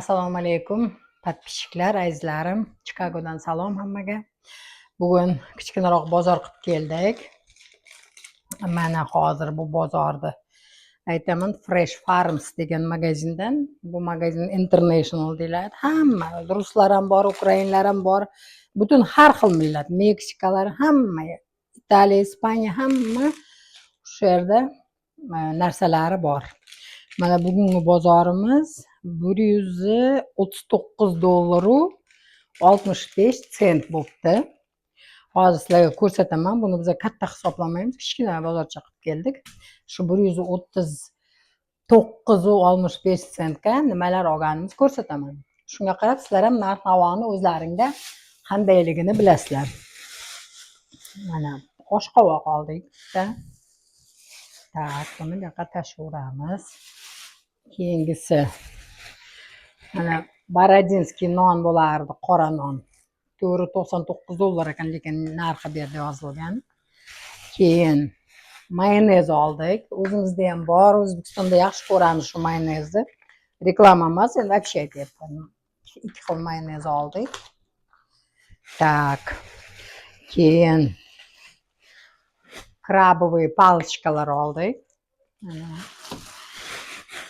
Assalomu alaykum podpishchiklar, azizlarim. Chikagodan salom hammaga. Bugun kichkinaroq bozor qilib keldik. Mana hozir bu bozorda aytaman Fresh Farms degan magazindan. Bu magazin international deyiladi. Hamma ruslar ham bor, ukrainlar ham bor. Butun har xil millat, Meksikalar hamma, Italiya, Ispaniya hamma shu yerda narsalari bor. Mana bugungi bozorimiz $139 65 sent bo'libdi. Hozir sizlarga ko'rsataman. Buni biz katta hisoblamaymiz, kichkina bozorcha qilib keldik. Shu 139.65 sentga nimalar olganimizni ko'rsataman. Shunga qarab sizlar ham narx-navoni o'zlaringda qandayligini bilasizlar. Mana oshqovoq oldik. Tak, buni bu yoqqa tashlaveramiz. Keyingisi mana Borodinskiy non bo'lardi, qora non. $99 ekan, lekin narxi bu yerda yozilgan. Keyin mayonez oldik. O'zimizda ham bor, O'zbekistonda yaxshi ko'ramiz shu mayonezni. Reklama emas, endi вообще aytyapman. 2 xil mayonez oldik. Tak. Keyin krabovые palichkalar oldik. Mana.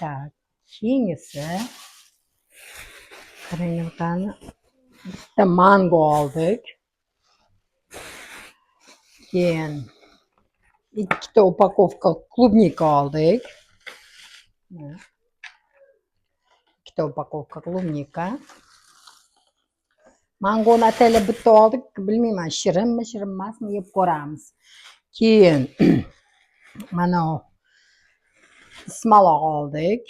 Tak. Keyingisi qarang qani. Bitta mango oldik. Keyin ikkita upakovka klubnika oldik. Ikkita upakovka klubnika. Mangoni ataylab bitta oldik. Bilmayman, shirinmi, shirin emasmi, yeb ko'ramiz. Keyin mana ismaloq oldik.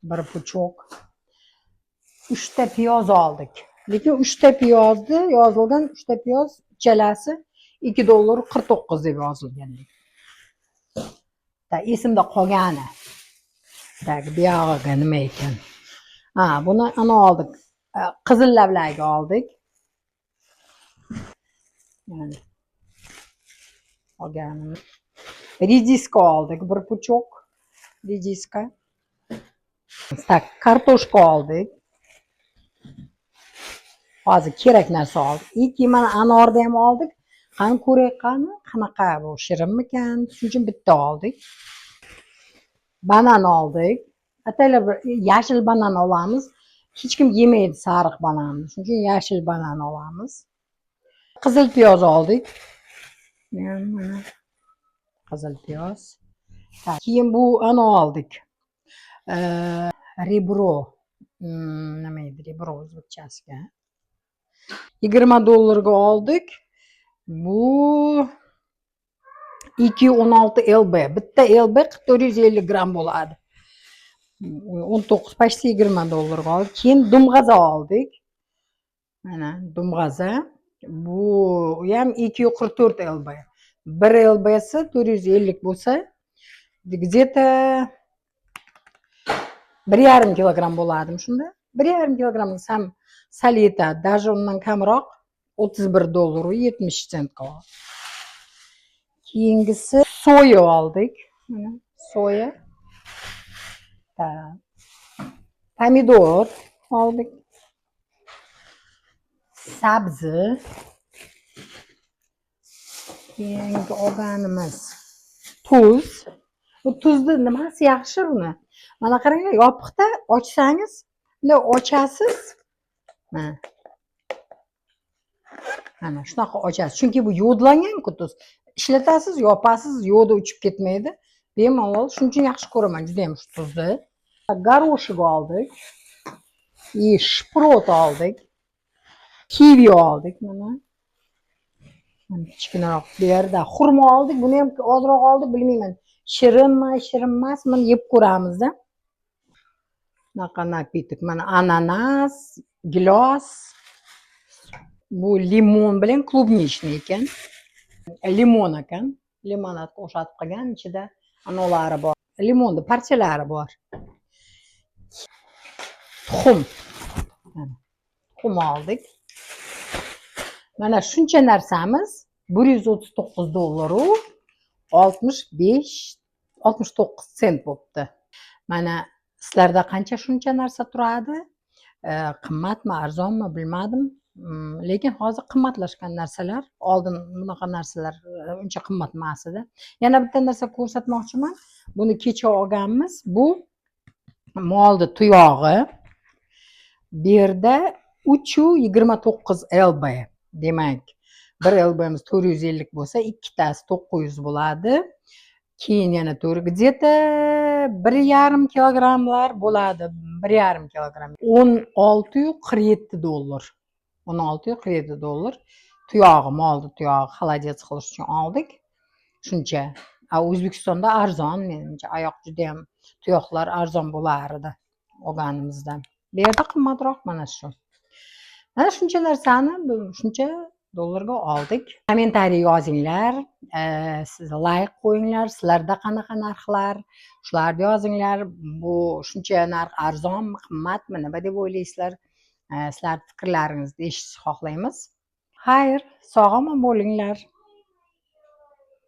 Bir puchok. 3 ta piyoz oldik. Lekin 3 ta piyozni yozilgan, 3 ta piyoz ichalasi $2.49 deb yozilgan. Ta esimda qolgani. Tak, bu yog'iga nima ekan? Buni ana oldik. Qizil lavlagi oldik. Mana. Olganimiz. Rediska oldik, bir puchok. Rediska. Tak, kartoshka oldik. Hozir kerak narsa oldik. Mana anorni ham oldik. Qani ko'raylik qanaqa bu, shirinmikan? Shuning uchun bitta oldik. Banan oldik. Ataylab yashil banan olamiz. Hech kim yemaydi sariq bananni. Shuning uchun yashil banan olamiz. Qizil piyoz oldik. Mana qizil piyoz. Keyin bu ana oldik. Rebro. Nima edi rebro o'zbekchasiga? $20 ga oldik. Bu 216 lb. Bitta lb 450 gram bo'ladi. 19 почти $20 ga oldik. Keyin dumg'aza oldik. Mana dumg'aza. Bu ham 244 lb. 1 lbsi 450 bo'lsa, где-то 1,5 kilogram bo'ladimi shunda? 1,5 kilogram ham sal yetadi. Даже undan kamroq $31.70 qoldi. Keyingisi soya oldik. Mana soya. Pomidor oldik. Sabzi. Keyingi olganimiz tuz. Bu tuzni nimasi yaxshi buni? Mana qaranglar, yopiqda ochsangiz, bunday ochasiz. Mana shunaqa ochasiz. Chunki bu yodlangan-ku tuz. Ishlatasiz, yopasiz, yo'di uchib ketmaydi. Bemalol, shuning uchun yaxshi ko'raman juda ham shu tuzni. Garoshik oldik. Shprot oldik. Kivi oldik mana. Kichkinaroq bu yerda xurmo oldik. Buni ham ozroq oldik, bilmayman. Shirinmi, shirin emasmi, yeb ko'ramiz-da. Bunaqa napitik. Mana ananas, gilos. Bu limon bilan klubnichniy ekan. Limon ekan. Limonadga o'xshatib qilgan, ichida anolari bor. Limonni parchalari bor. Tuxum. Tuxum oldik. Mana shuncha narsamiz $139 69 sent bo'libdi. Mana sizlarda qancha shuncha narsa turadi? Qimmatmi, arzonmi bilmadim. Lekin hozir qimmatlashgan narsalar. Oldin bunaqa narsalar uncha qimmat emas edi. Yana bitta narsa ko'rsatmoqchiman. Buni kecha olganmiz. Bu molni tuyog'i. Bu yerda 329 lb. Demak, bir lbimiz 450 bo'lsa, ikkitasi 900 bo'ladi. Keyin yana где-то 1,5 kilogramlar bo'ladi. 1,5 kilogram. $16,47. $16,47. Tuyog'i, molni tuyog'i xolodets qilish uchun oldik. Shuncha. O'zbekistonda arzon, menimcha, oyoq juda ham tuyoqlar arzon bo'lar edi olganimizda. Bu yerda qimmatroq mana shu. Mana shuncha narsani shuncha dollarga oldik. Kommentariy yozinglar, siz layk qo'yinglar, sizlarda qanaqa narxlar, shularni yozinglar. Bu shuncha narx arzonmi, qimmatmi, nima deb o'ylaysizlar? Sizlar fikrlaringizni eshitishni xohlaymiz. Xayr, sog' omon bo'linglar.